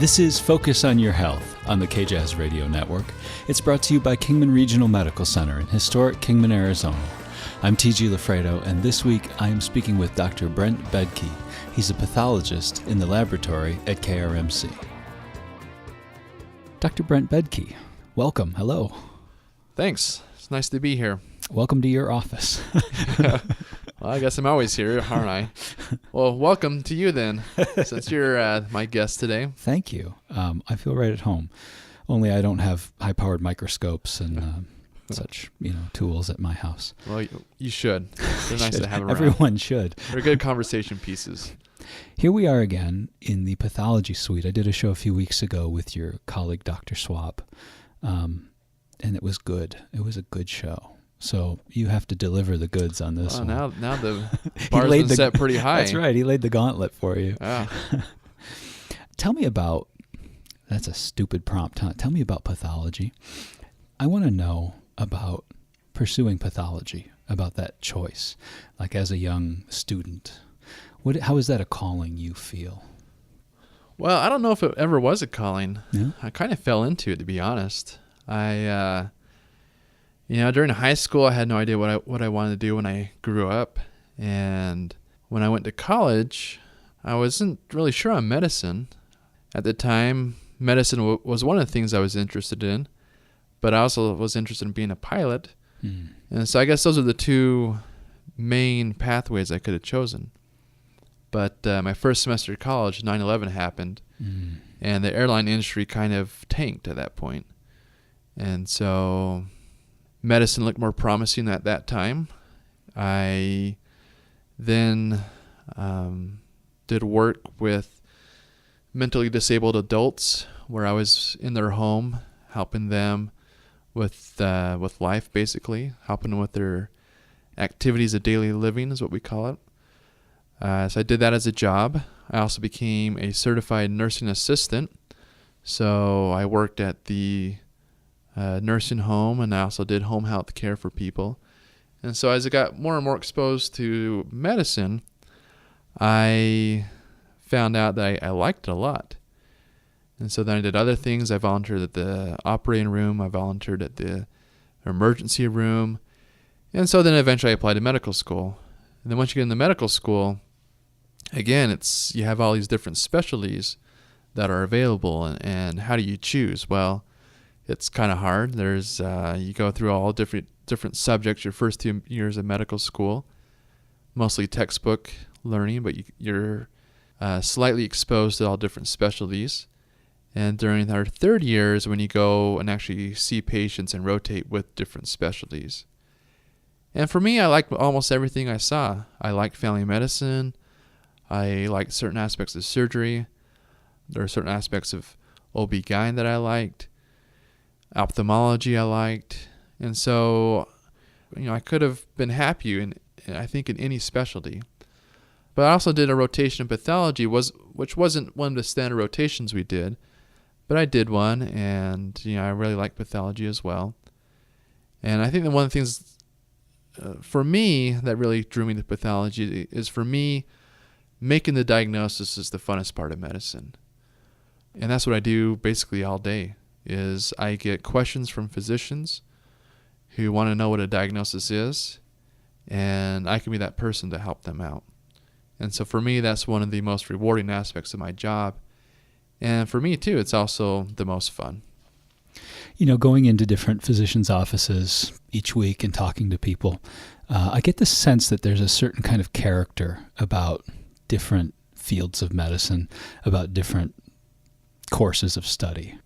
This is Focus on Your Health on the KJAZ Radio Network. It's brought to you by Kingman Regional Medical Center in historic Kingman, Arizona. I'm TG LaFredo, and this week I am speaking with Dr. Brent Bedke. He's a pathologist in the laboratory at KRMC. Dr. Brent Bedke, welcome. Hello. Thanks. It's nice to be here. Welcome to your office. Well, I guess I'm always here, aren't I? Well, welcome to you then, since you're my guest today. Thank you. I feel right at home. Only I don't have high-powered microscopes and such, tools at my house. Well, you should. They're nice to have around. Everyone should. They're good conversation pieces. Here we are again in the pathology suite. I did a show a few weeks ago with your colleague, Dr. Swab, and it was good. It was a good show. So you have to deliver the goods on this one. Now the bar's been set pretty high. That's right. He laid the gauntlet for you. Yeah. Tell me about, that's a stupid prompt, huh? Tell me about pathology. I want to know about pursuing pathology, about that choice, like as a young student. How is that a calling you feel? Well, I don't know if it ever was a calling. Yeah? I kind of fell into it, to be honest. During high school, I had no idea what I wanted to do when I grew up. And when I went to college, I wasn't really sure on medicine. At the time, medicine was one of the things I was interested in, but I also was interested in being a pilot. And so I guess those are the two main pathways I could have chosen. But my first semester of college, 9/11 happened, and the airline industry kind of tanked at that point. And so medicine looked more promising at that time. I then did work with mentally disabled adults where I was in their home helping them with life, basically, helping them with their activities of daily living is what we call it. So I did that as a job. I also became a certified nursing assistant. So I worked at the nursing home, and I also did home health care for people. And so as I got more and more exposed to medicine, I found out that I liked it a lot. And so then I did other things. I volunteered at the operating room. I volunteered at the emergency room. And so then eventually I applied to medical school. And then once you get into medical school, again, you have all these different specialties that are available. And how do you choose? Well, it's kind of hard. There's you go through all different subjects your first 2 years of medical school, mostly textbook learning, but you're slightly exposed to all different specialties. And during our third year is when you go and actually see patients and rotate with different specialties. And for me, I liked almost everything I saw. I liked family medicine. I liked certain aspects of surgery. There are certain aspects of OB-GYN that I liked. Ophthalmology I liked. And so, I could have been happy in any specialty. But I also did a rotation in pathology, which wasn't one of the standard rotations we did, but I did one, and I really like pathology as well. And I think that one of the things for me that really drew me to pathology is, for me, making the diagnosis is the funnest part of medicine. And that's what I do basically all day. Is I get questions from physicians who want to know what a diagnosis is, and I can be that person to help them out. And so for me, that's one of the most rewarding aspects of my job. And for me, too, it's also the most fun. Going into different physicians' offices each week and talking to people, I get the sense that there's a certain kind of character about different fields of medicine, about different courses of study.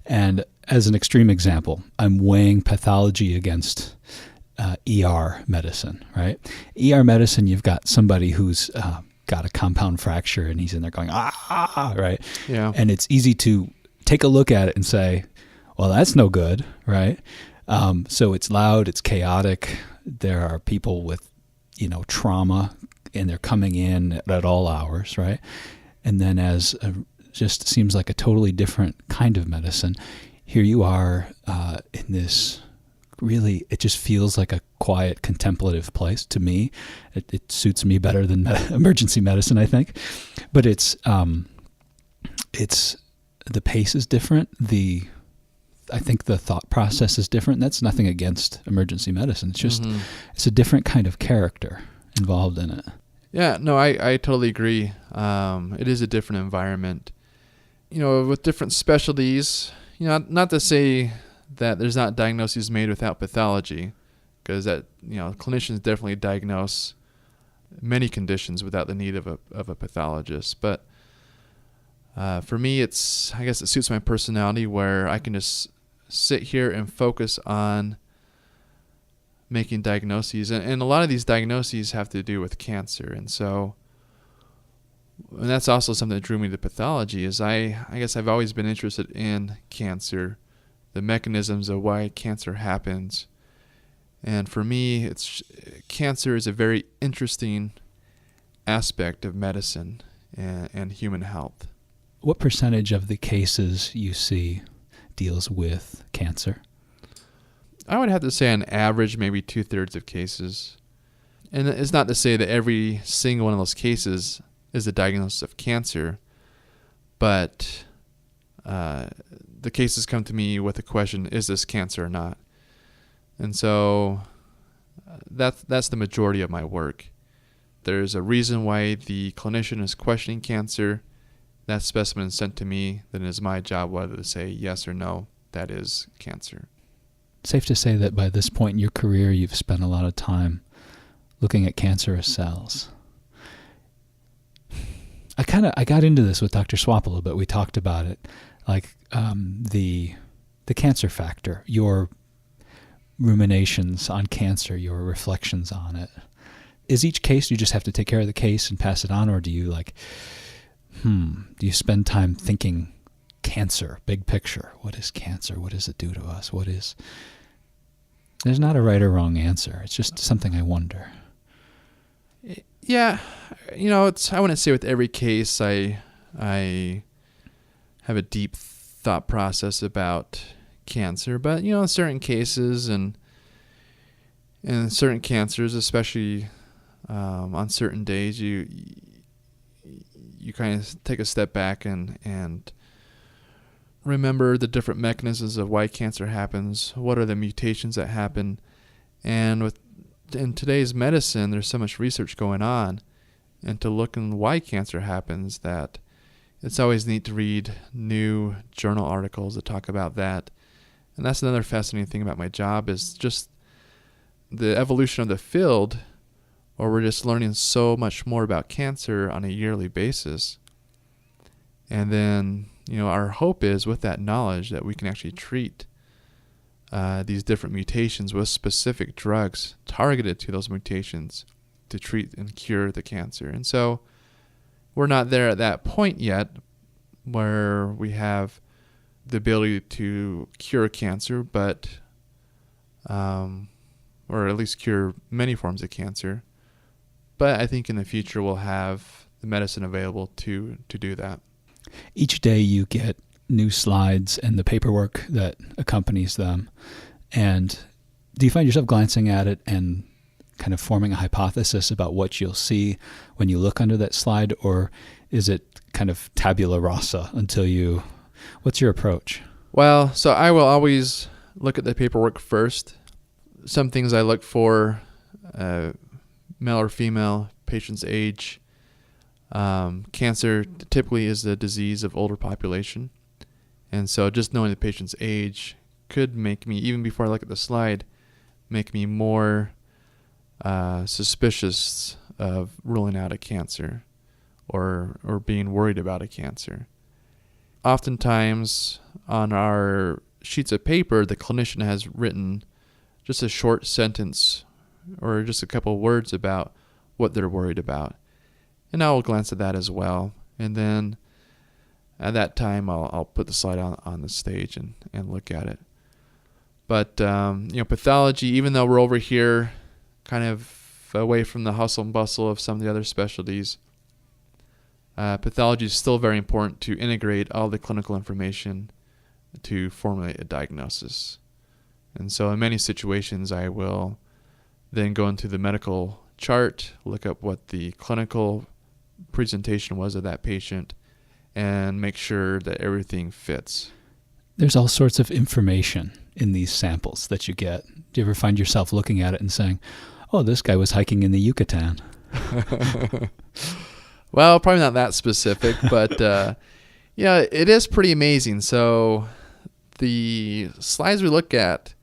And as an extreme example, I'm weighing pathology against ER medicine, right? ER medicine, you've got somebody who's got a compound fracture and he's in there going, right? Yeah. And it's easy to take a look at it and say, well, that's no good, right? So it's loud, it's chaotic. There are people with, trauma, and they're coming in at all hours, right? And then just seems like a totally different kind of medicine. Here you are in this really, it just feels like a quiet, contemplative place to me. It suits me better than emergency medicine, I think. But it's the pace is different. I think the thought process is different. That's nothing against emergency medicine. It's just, it's a different kind of character involved in it. Yeah, no, I totally agree. It is a different environment. With different specialties, not to say that there's not diagnoses made without pathology, because that, clinicians definitely diagnose many conditions without the need of a pathologist. But for me, I guess it suits my personality where I can just sit here and focus on making diagnoses. And a lot of these diagnoses have to do with cancer. And that's also something that drew me to pathology is I guess I've always been interested in cancer, the mechanisms of why cancer happens. And for me, cancer is a very interesting aspect of medicine and human health. What percentage of the cases you see deals with cancer? I would have to say on average, maybe 2/3 of cases. And it's not to say that every single one of those cases is a diagnosis of cancer, but the cases come to me with the question, is this cancer or not? And so that's the majority of my work. There's a reason why the clinician is questioning cancer. That specimen is sent to me, then it is my job whether to say yes or no, that is cancer. Safe to say that by this point in your career, you've spent a lot of time looking at cancerous cells. I got into this with Dr. Swap a little bit. We talked about it, like the cancer factor, your ruminations on cancer, your reflections on it. Is each case you just have to take care of the case and pass it on, or do you do you spend time thinking cancer, big picture? What is cancer? What does it do to us? There's not a right or wrong answer. It's just something I wonder. Yeah, I wouldn't say with every case I have a deep thought process about cancer, but in certain cases and in certain cancers, especially on certain days, you kind of take a step back and remember the different mechanisms of why cancer happens. What are the mutations that happen? And in today's medicine, there's so much research going on, and to look in why cancer happens, that it's always neat to read new journal articles that talk about that. And that's another fascinating thing about my job is just the evolution of the field, where we're just learning so much more about cancer on a yearly basis. And then, our hope is with that knowledge that we can actually treat these different mutations with specific drugs targeted to those mutations to treat and cure the cancer. And so we're not there at that point yet where we have the ability to cure cancer, but or at least cure many forms of cancer. But I think in the future we'll have the medicine available to do that. Each day you get new slides and the paperwork that accompanies them. And do you find yourself glancing at it and kind of forming a hypothesis about what you'll see when you look under that slide, or is it kind of tabula rasa what's your approach? Well, so I will always look at the paperwork first. Some things I look for, male or female, patient's age. Cancer typically is the disease of older population. And so just knowing the patient's age could make me, even before I look at the slide, make me more suspicious of ruling out a cancer or being worried about a cancer. Oftentimes on our sheets of paper, the clinician has written just a short sentence or just a couple words about what they're worried about. And I will glance at that as well. And then at that time, I'll put the slide on the stage and look at it. But, pathology, even though we're over here kind of away from the hustle and bustle of some of the other specialties, pathology is still very important to integrate all the clinical information to formulate a diagnosis. And so in many situations, I will then go into the medical chart, look up what the clinical presentation was of that patient, and make sure that everything fits. There's all sorts of information in these samples that you get. Do you ever find yourself looking at it and saying, oh, this guy was hiking in the Yucatan? Well, probably not that specific, but it is pretty amazing. So the slides we look at,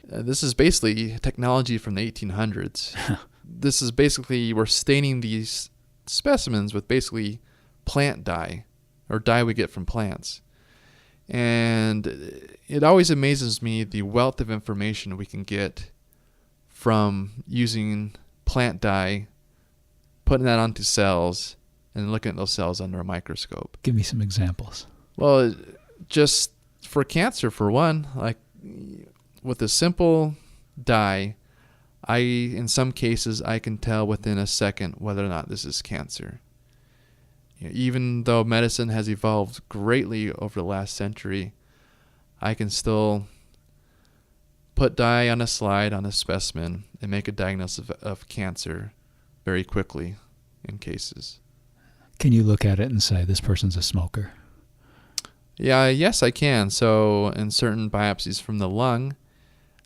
this is basically technology from the 1800s. This is basically, we're staining these specimens with basically plant dye, or dye we get from plants. And it always amazes me the wealth of information we can get from using plant dye, putting that onto cells, and looking at those cells under a microscope. Give me some examples. Well, just for cancer, for one, like with a simple dye, in some cases, I can tell within a second whether or not this is cancer. Even though medicine has evolved greatly over the last century, I can still put dye on a slide on a specimen and make a diagnosis of cancer very quickly in cases. Can you look at it and say, this person's a smoker? Yes, I can. So in certain biopsies from the lung,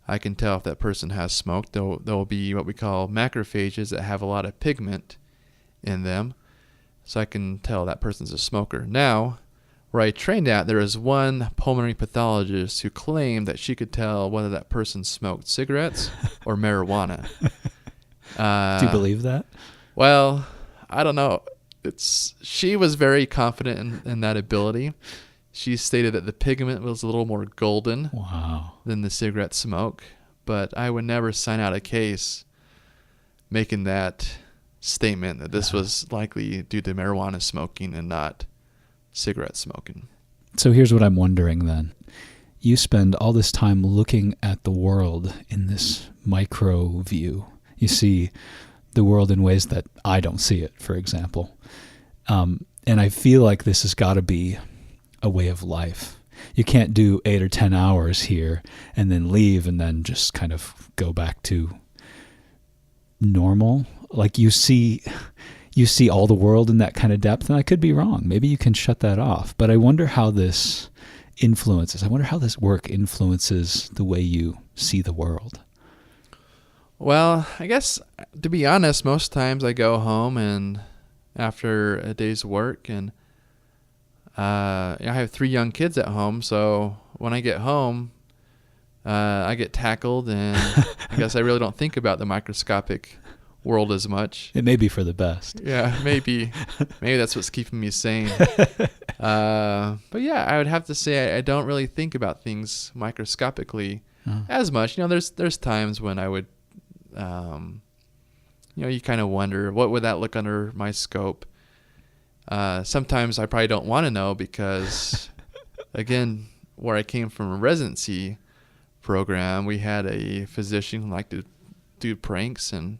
I can tell if that person has smoked. There will be what we call macrophages that have a lot of pigment in them. So I can tell that person's a smoker. Now, where I trained at, there was one pulmonary pathologist who claimed that she could tell whether that person smoked cigarettes or marijuana. Do you believe that? Well, I don't know. She was very confident in that ability. She stated that the pigment was a little more golden than the cigarette smoke, but I would never sign out a case making that statement that this was likely due to marijuana smoking and not cigarette smoking. So here's what I'm wondering then. You spend all this time looking at the world in this micro view. You see the world in ways that I don't see it, for example. And I feel like this has got to be a way of life. You can't do 8 or 10 hours here and then leave and then just kind of go back to normal. Like you see all the world in that kind of depth, and I could be wrong. Maybe you can shut that off. But I wonder how this influences. I wonder how this work influences the way you see the world. Well, I guess, to be honest, most times I go home and after a day's work, and I have 3 young kids at home, so when I get home, I get tackled, and I guess I really don't think about the microscopic world as much. It may be for the best. Yeah, maybe that's what's keeping me sane. But yeah, I would have to say I don't really think about things microscopically as much. There's times when I would, you kind of wonder, what would that look under my scope? Sometimes I probably don't want to know because, again, where I came from a residency program, we had a physician who liked to do pranks, and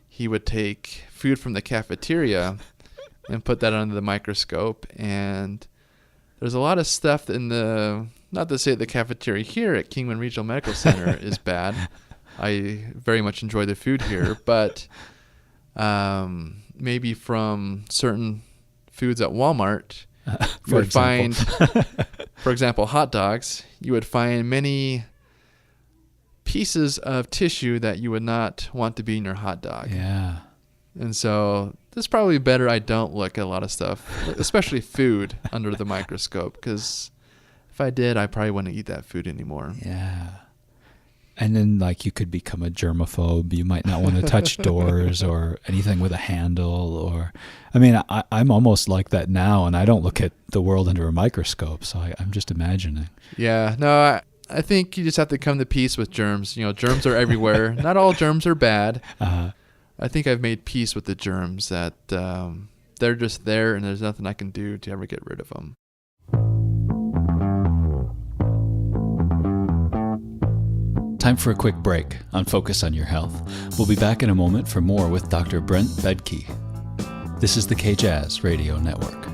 he would take food from the cafeteria and put that under the microscope. And there's a lot of stuff in not to say the cafeteria here at Kingman Regional Medical Center is bad. I very much enjoy the food here, but maybe from certain foods at Walmart, you would find, for example, hot dogs, you would find many pieces of tissue that you would not want to be in your hot dog. Yeah. And so it's probably better I don't look at a lot of stuff, especially food, under the microscope, because if I did, I probably wouldn't eat that food anymore. Yeah. And then, you could become a germaphobe. You might not want to touch doors or anything with a handle. I'm almost like that now, and I don't look at the world under a microscope, so I'm just imagining. Yeah. No, I think you just have to come to peace with germs. Germs are everywhere. Not all germs are bad. I think I've made peace with the germs, that they're just there, and there's nothing I can do to ever get rid of them. Time for a quick break on Focus on Your Health. We'll be back in a moment for more with Dr. Brent Bedke. This is the K-Jazz Radio Network.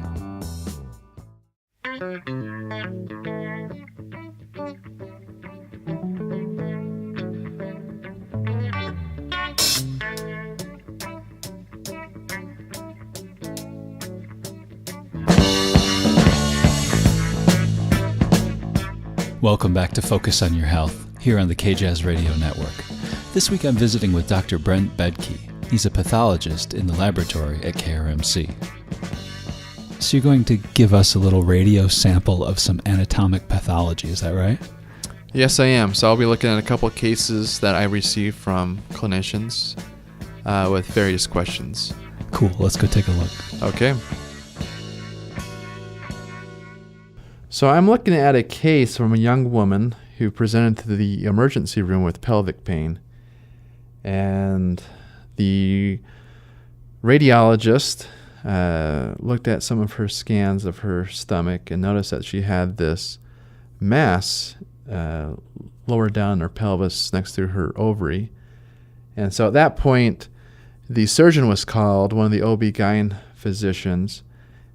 Welcome back to Focus on Your Health, here on the KJazz Radio Network. This week I'm visiting with Dr. Brent Bedke. He's a pathologist in the laboratory at KRMC. So you're going to give us a little radio sample of some anatomic pathology, is that right? Yes, I am. So I'll be looking at a couple of cases that I received from clinicians with various questions. Cool, let's go take a look. Okay. So I'm looking at a case from a young woman who presented to the emergency room with pelvic pain. And the radiologist looked at some of her scans of her stomach and noticed that she had this mass lower down in her pelvis next to her ovary. And so at that point, the surgeon was called, one of the OB-GYN physicians.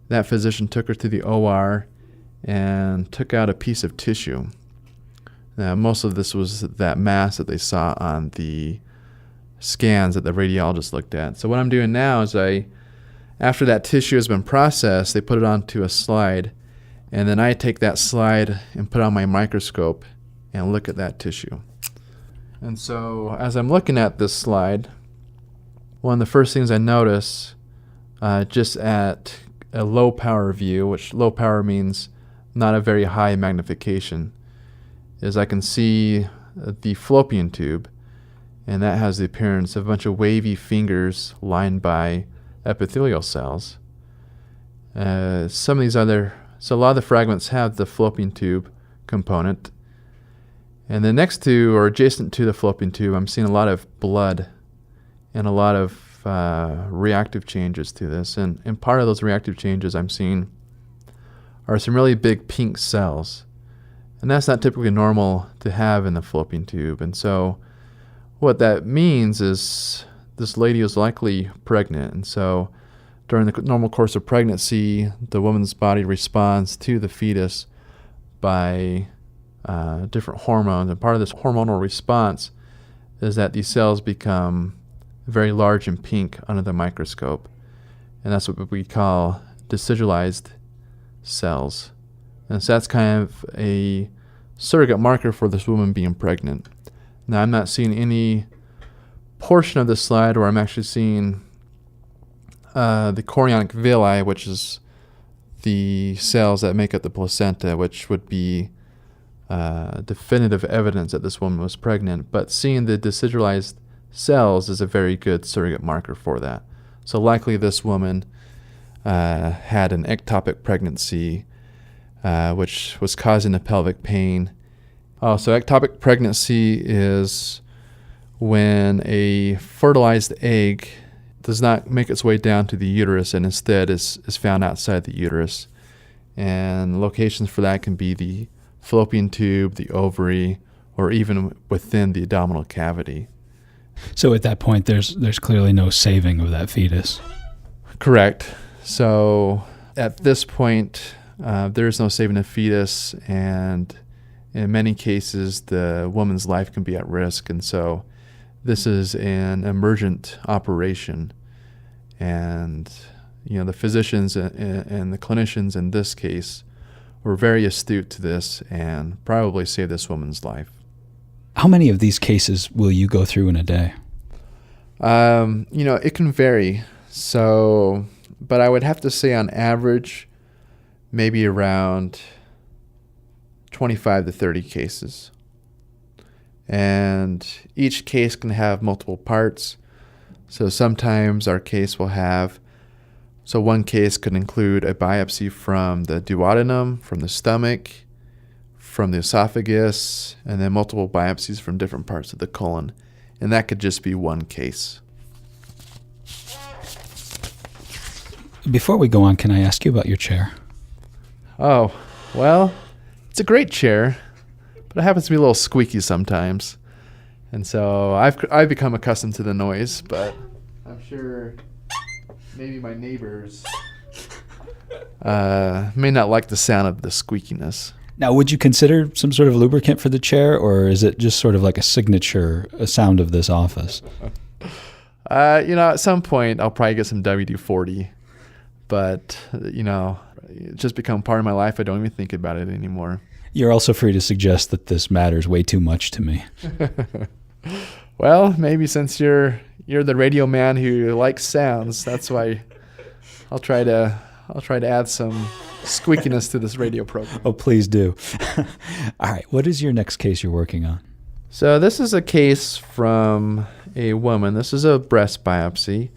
That physician took her to the OR and took out a piece of tissue. Most of this was that mass that they saw on the scans that the radiologist looked at. So what I'm doing now is after that tissue has been processed, they put it onto a slide, and then I take that slide and put on my microscope and look at that tissue. And so as I'm looking at this slide, one of the first things I notice just at a low power view, which low power means not a very high magnification, is I can see the fallopian tube, and that has the appearance of a bunch of wavy fingers lined by epithelial cells. So a lot of the fragments have the fallopian tube component. And then next to or adjacent to the fallopian tube, I'm seeing a lot of blood and a lot of reactive changes to this. And part of those reactive changes I'm seeing are some really big pink cells. And that's not typically normal to have in the fallopian tube. And so what that means is this lady was likely pregnant. And so during the normal course of pregnancy, the woman's body responds to the fetus by different hormones. And part of this hormonal response is that these cells become very large and pink under the microscope. And that's what we call decidualized cells. And so that's kind of a surrogate marker for this woman being pregnant. Now, I'm not seeing any portion of the slide where I'm actually seeing the chorionic villi, which is the cells that make up the placenta, which would be definitive evidence that this woman was pregnant. But seeing the decidualized cells is a very good surrogate marker for that. So likely this woman had an ectopic pregnancy, which was causing the pelvic pain. So ectopic pregnancy is when a fertilized egg does not make its way down to the uterus and instead is found outside the uterus. And locations for that can be the fallopian tube, the ovary, or even within the abdominal cavity. So at that point, there's clearly no saving of that fetus. Correct. So at this point, there is no saving a fetus, and in many cases, the woman's life can be at risk. And so this is an emergent operation. And, the physicians and the clinicians in this case were very astute to this and probably saved this woman's life. How many of these cases will you go through in a day? It can vary. So, but I would have to say on average, maybe around 25 to 30 cases. And each case can have multiple parts. So sometimes our case will have, one case could include a biopsy from the duodenum, from the stomach, from the esophagus, and then multiple biopsies from different parts of the colon. And that could just be one case. Before we go on, can I ask you about your chair? Oh, well, it's a great chair, but it happens to be a little squeaky sometimes. And so I've become accustomed to the noise, but I'm sure maybe my neighbors may not like the sound of the squeakiness. Now, would you consider some sort of lubricant for the chair, or is it just sort of like a sound of this office? At some point, I'll probably get some WD-40. But, it's just become part of my life. I don't even think about it anymore. You're also free to suggest that this matters way too much to me. Well, maybe since you're the radio man who likes sounds, that's why I'll try to add some squeakiness to this radio program. Oh, please do. All right, what is your next case you're working on? So this is a case from a woman. This is a breast biopsy.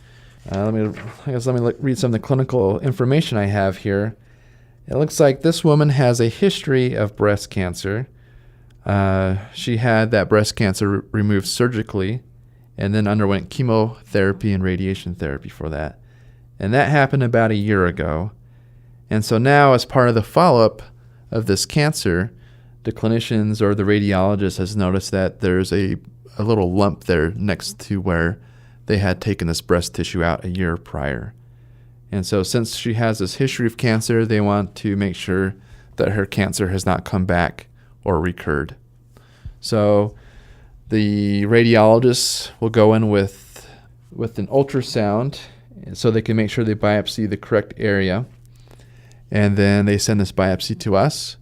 Let me read some of the clinical information I have here. It looks like this woman has a history of breast cancer. She had that breast cancer removed surgically and then underwent chemotherapy and radiation therapy for that. And that happened about a year ago. And so now, as part of the follow-up of this cancer, the clinicians or the radiologist has noticed that there's a little lump there next to where they had taken this breast tissue out a year prior. And so since she has this history of cancer, they want to make sure that her cancer has not come back or recurred. So the radiologists will go in with an ultrasound so they can make sure they biopsy the correct area. And then they send this biopsy to us.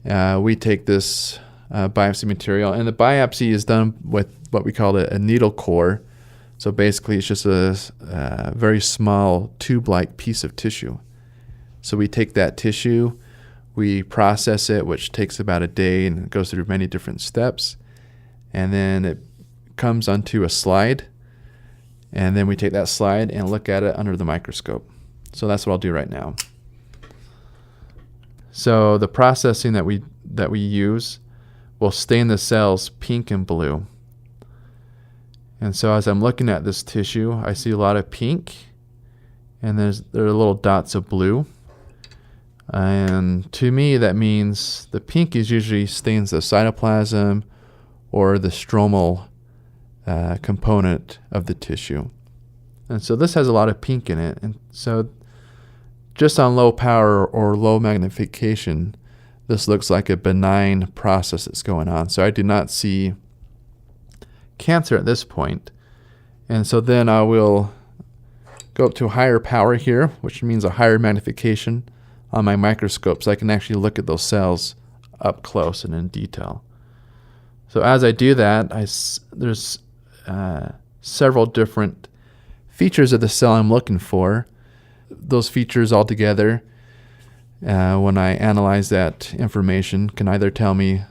We take this biopsy material, and the biopsy is done with what we call a needle core. So basically, it's just a very small tube-like piece of tissue. So we take that tissue, we process it, which takes about a day, and it goes through many different steps. And then it comes onto a slide, and then we take that slide and look at it under the microscope. So that's what I'll do right now. So the processing that we use will stain the cells pink and blue. And so as I'm looking at this tissue, I see a lot of pink, and there are little dots of blue. And to me, that means the pink is usually stains the cytoplasm or the stromal component of the tissue. And so this has a lot of pink in it. And so just on low power or low magnification, this looks like a benign process that's going on. So I do not see cancer at this point. And so then I will go up to a higher power here, which means a higher magnification on my microscope, so I can actually look at those cells up close and in detail. So as I do that, there's several different features of the cell I'm looking for. Those features all together, when I analyze that information, can either tell me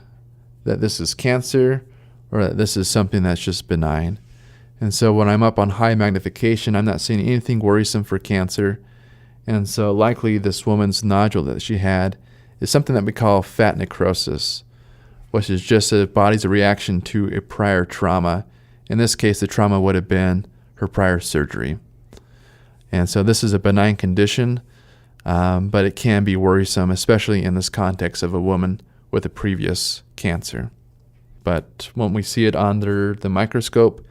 that this is cancer or that this is something that's just benign. And so when I'm up on high magnification, I'm not seeing anything worrisome for cancer. And so likely this woman's nodule that she had is something that we call fat necrosis, which is just a body's reaction to a prior trauma. In this case, the trauma would have been her prior surgery. And so this is a benign condition, but it can be worrisome, especially in this context of a woman with a previous cancer. But when we see it under the microscope,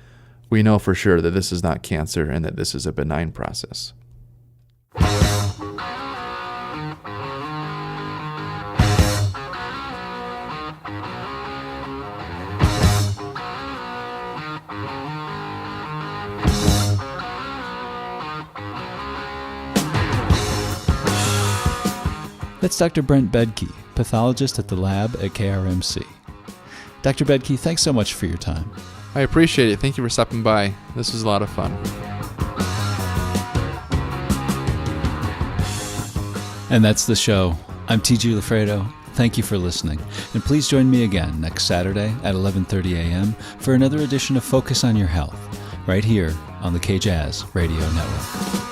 we know for sure that this is not cancer and that this is a benign process. That's Dr. Brent Bedke, pathologist at the lab at KRMC. Dr. Bedke, thanks so much for your time. I appreciate it. Thank you for stopping by. This was a lot of fun. And that's the show. I'm TG LaFredo. Thank you for listening. And please join me again next Saturday at 11:30 a.m. for another edition of Focus on Your Health, right here on the KJazz Radio Network.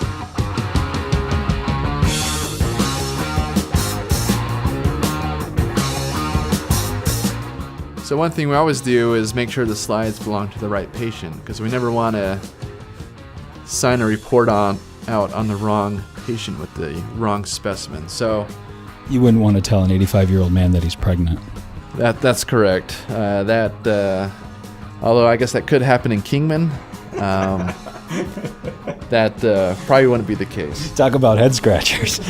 So one thing we always do is make sure the slides belong to the right patient, because we never want to sign a report out on the wrong patient with the wrong specimen. So you wouldn't want to tell an 85-year-old man that he's pregnant. That's correct. Although I guess that could happen in Kingman, that probably wouldn't be the case. Talk about head scratchers.